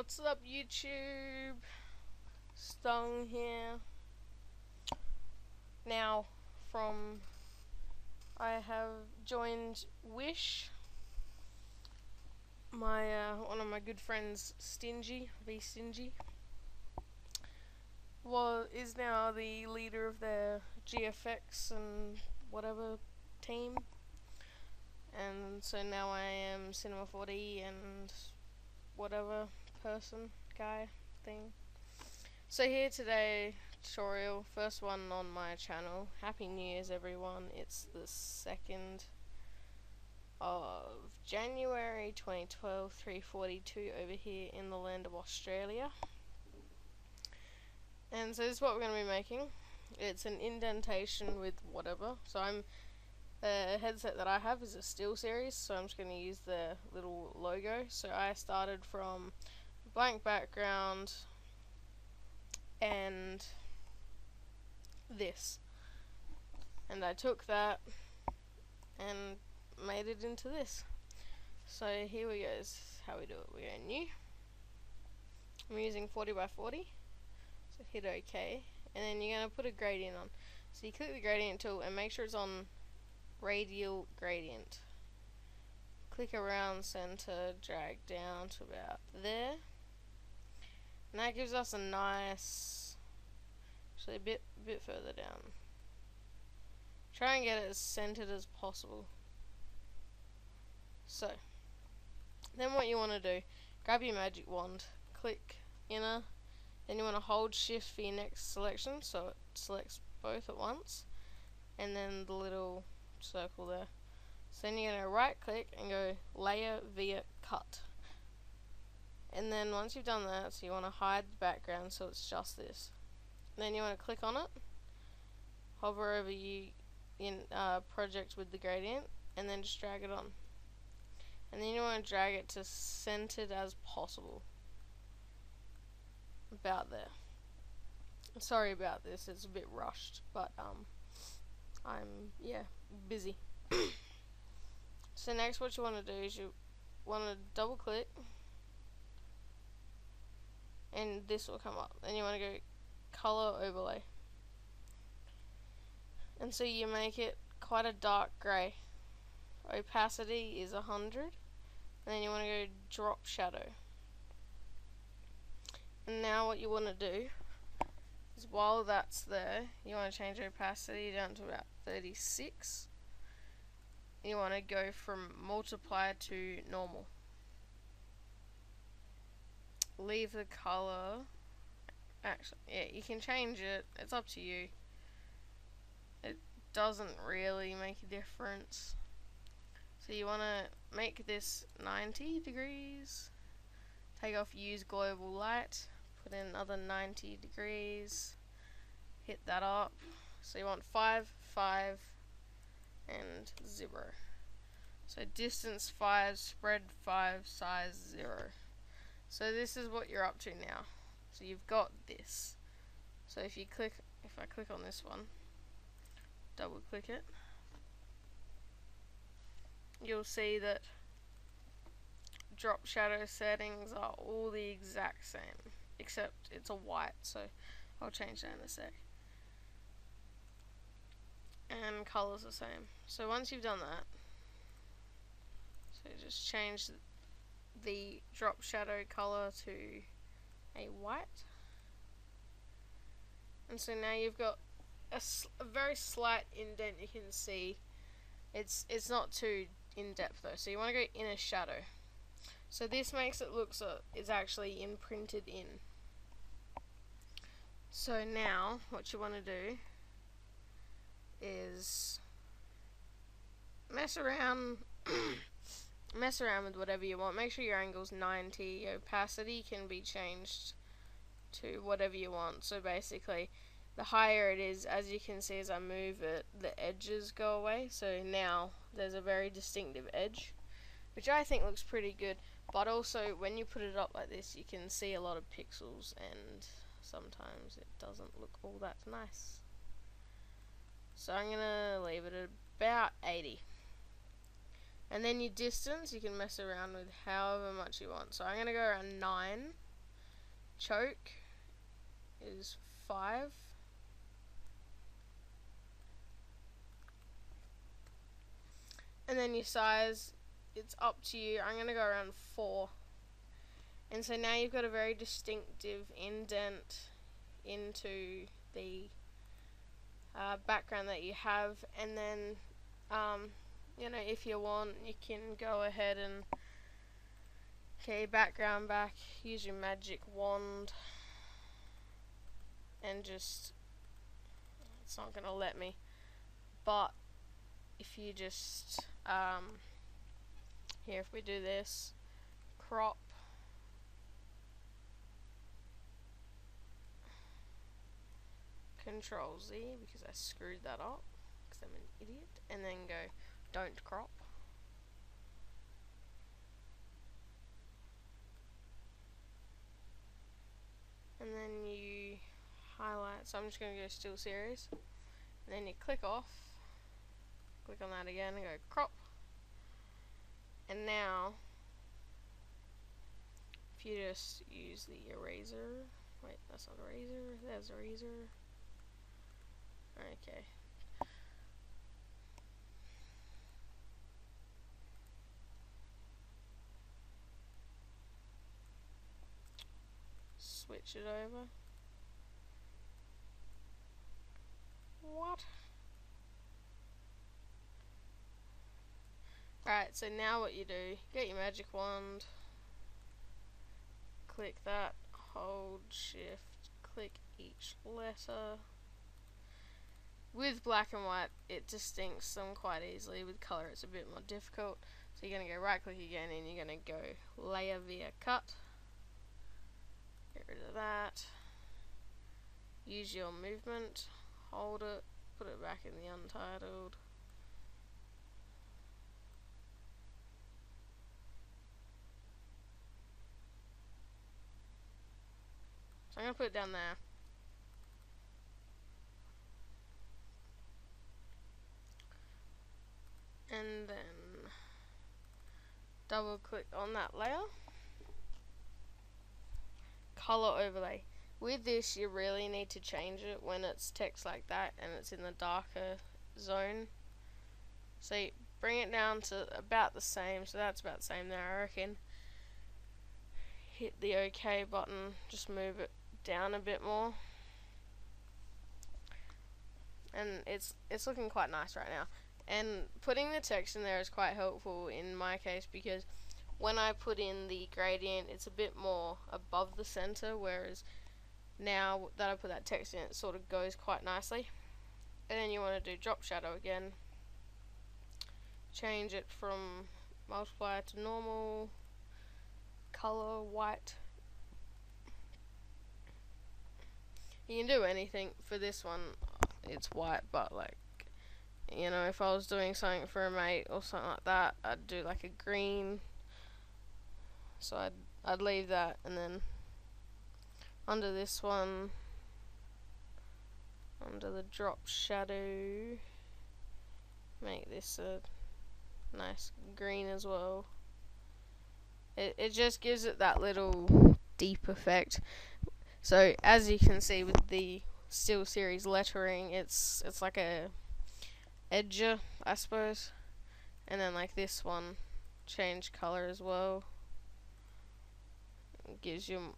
What's up, YouTube? Stung here. Now, I have joined Wish. One of my good friends, Stingy, is now the leader of their GFX and whatever team. And so now I am Cinema 4D and whatever person, guy, thing. So here today, tutorial, first one on my channel. Happy New Year's, everyone. It's the 2nd of January 2012, 3:42 over here in the land of Australia. And so this is what we're going to be making. It's an indentation with whatever. So the headset that I have is a Steel series, so I'm just going to use the little logo. So I started from blank background and this, and I took that and made it into this. So here we go, this is how we do it. We go new, I'm using 40x40, so hit OK, and then you're going to put a gradient on. So you click the gradient tool and make sure it's on radial gradient. Click around center, drag down to about there, and that gives us a nice, actually a bit further down. Try and get it as centered as possible. So then what you want to do, grab your magic wand, click inner, then you want to hold shift for your next selection so it selects both at once, and then the little circle there. So then you're going to right click and go layer via cut, and then once you've done that, so you want to hide the background so it's just this. And then you want to click on it, hover over you in project with the gradient, and then just drag it on. And then you want to drag it to centered as possible, about there. Sorry about this, it's a bit rushed, but I'm busy. So next what you want to do is you want to double click and this will come up. Then you want to go color overlay, and so you make it quite a dark grey. Opacity is 100, and then you want to go drop shadow. And now what you want to do is, while that's there, you want to change opacity down to about 36. You want to go from multiply to normal. Leave the color, actually, yeah, you can change it, it's up to you. It doesn't really make a difference. So you want to make this 90 degrees, take off use global light, put in another 90 degrees, hit that up. So you want 5, 5, and 0. So distance 5, spread 5, size 0. So this is what you're up to now. So you've got this. So if I click on this one, double click it, you'll see that drop shadow settings are all the exact same, except it's a white, so I'll change that in a sec. And color's the same. So once you've done that, so just change the drop shadow color to a white, and so now you've got a very slight indent. You can see it's not too in depth though, so you want to go inner shadow. So this makes it look so it's actually imprinted in. So now what you want to do is mess around with whatever you want. Make sure your angle's 90. Opacity can be changed to whatever you want. So basically, the higher it is, as you can see as I move it, the edges go away. So now there's a very distinctive edge, which I think looks pretty good. But also, when you put it up like this, you can see a lot of pixels, and sometimes it doesn't look all that nice. So I'm gonna leave it at about 80. And then your distance, you can mess around with however much you want. So I'm gonna go around 9. choke is 5. And then your size, it's up to you. I'm going to go around 4. And so now you've got a very distinctive indent into the background that you have. And then, you know, if you want, you can go ahead and okay, background back, use your magic wand, and just, it's not going to let me, but if you just, here, if we do this, crop, Control Z, because I screwed that up, because I'm an idiot, and then go, don't crop. And then you highlight, so I'm just going to go still series, and then you click off, click on that again and go crop. And now if you just use the eraser, wait, that's not eraser, there's eraser. Okay. Switch it over. What? Alright, so now what you do, get your magic wand, click that, hold shift, click each letter. With black and white, it distincts them quite easily. With color, it's a bit more difficult. So you're going to go right click again and you're going to go layer via cut. Get rid of that. Use your movement, hold it, put it back in the untitled. So I'm going to put it down there. And then double click on that layer. Color overlay. With this you really need to change it when it's text like that and it's in the darker zone. So you bring it down to about the same, so that's about the same there I reckon. Hit the OK button, just move it down a bit more. And it's looking quite nice right now. And putting the text in there is quite helpful in my case because when I put in the gradient it's a bit more above the center, whereas now that I put that text in it sort of goes quite nicely. And then you want to do drop shadow again, change it from multiply to normal, color white. You can do anything. For this one it's white, but like, you know, if I was doing something for a mate or something like that, I'd do like a green. So I'd leave that, and then under this one, under the drop shadow, make this a nice green as well. It just gives it that little deep effect. So as you can see with the Still Series lettering, it's like a edger, I suppose. And then like this one, change color as well. It gives you,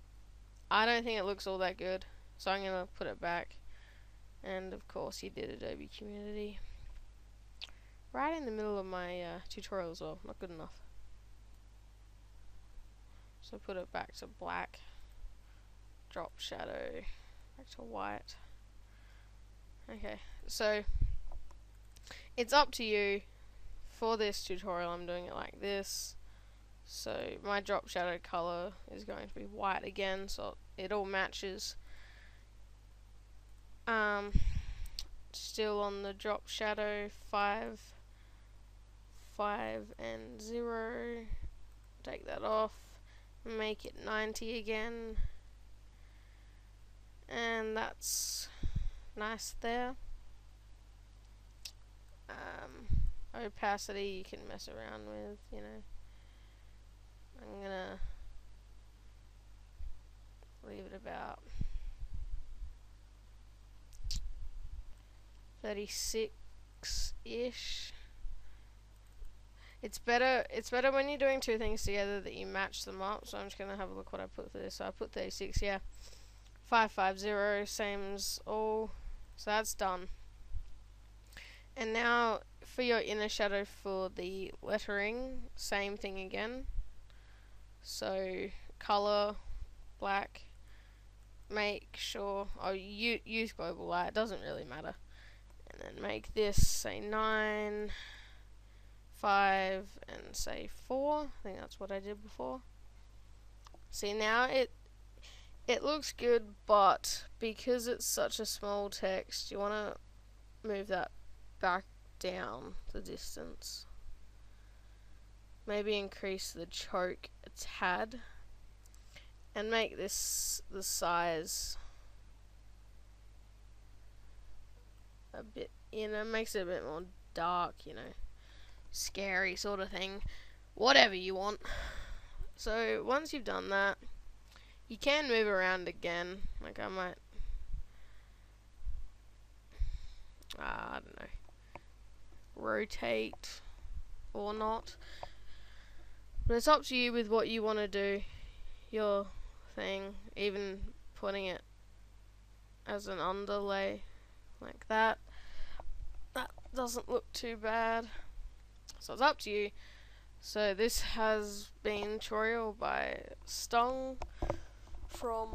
I don't think it looks all that good, so I'm gonna put it back. And of course you did Adobe Community right in the middle of my tutorial as well, not good enough. So put it back to black, drop shadow back to white. Okay, so it's up to you. For this tutorial I'm doing it like this. So my drop shadow color is going to be white again, so it all matches. Still on the drop shadow, 5, 5 and 0. Take that off, make it 90 again, and that's nice there. Opacity you can mess around with, you know. I'm gonna leave it about 36-ish. It's better when you're doing two things together that you match them up. So I'm just gonna have a look what I put for this. So I put 36, yeah. 550, same as all. So that's done. And now for your inner shadow for the lettering, same thing again. So color, black. Make sure, use global light, doesn't really matter. And then make this say 9, 5, and say 4. I think that's what I did before. See, now it looks good, but because it's such a small text, you want to move that back down the distance. Maybe increase the choke a tad. And make this the size a bit, makes it a bit more dark, scary sort of thing. Whatever you want. So once you've done that, you can move around again. Like I might, I don't know, rotate or not. But it's up to you with what you want to do. Your thing, even putting it as an underlay like that doesn't look too bad, so it's up to you. So this has been tutorial by Stung from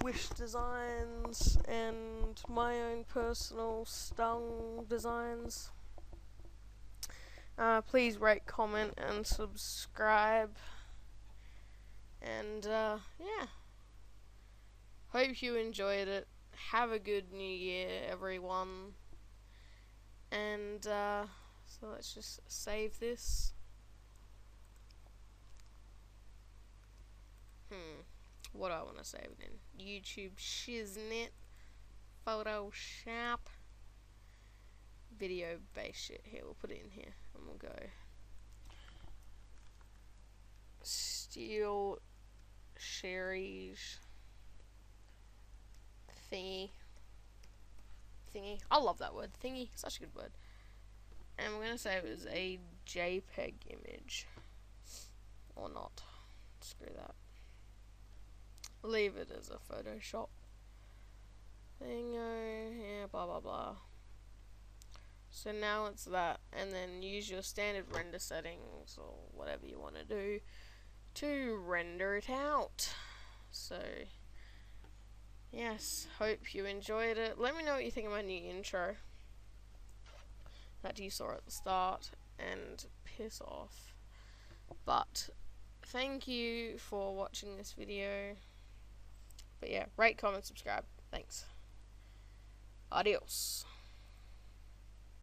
Wish Designs and my own personal Stung designs. Please rate, comment and subscribe, and yeah, hope you enjoyed it. Have a good new year, everyone. And so let's just save this. What do I want to save it in? YouTube shiznit, Photoshop, video based shit. Here, we'll put it in here, and we'll go Steel Sherry's thingy. I love that word, thingy, such a good word. And we're gonna say it was a JPEG image, or not. Screw that. Leave it as a Photoshop thingo. Yeah, blah blah blah. So now it's that, and then use your standard render settings or whatever you want to do to render it out. So yes, hope you enjoyed it. Let me know what you think of my new intro that you saw at the start, and piss off. But thank you for watching this video. But yeah, rate, comment, subscribe. Thanks. Adios.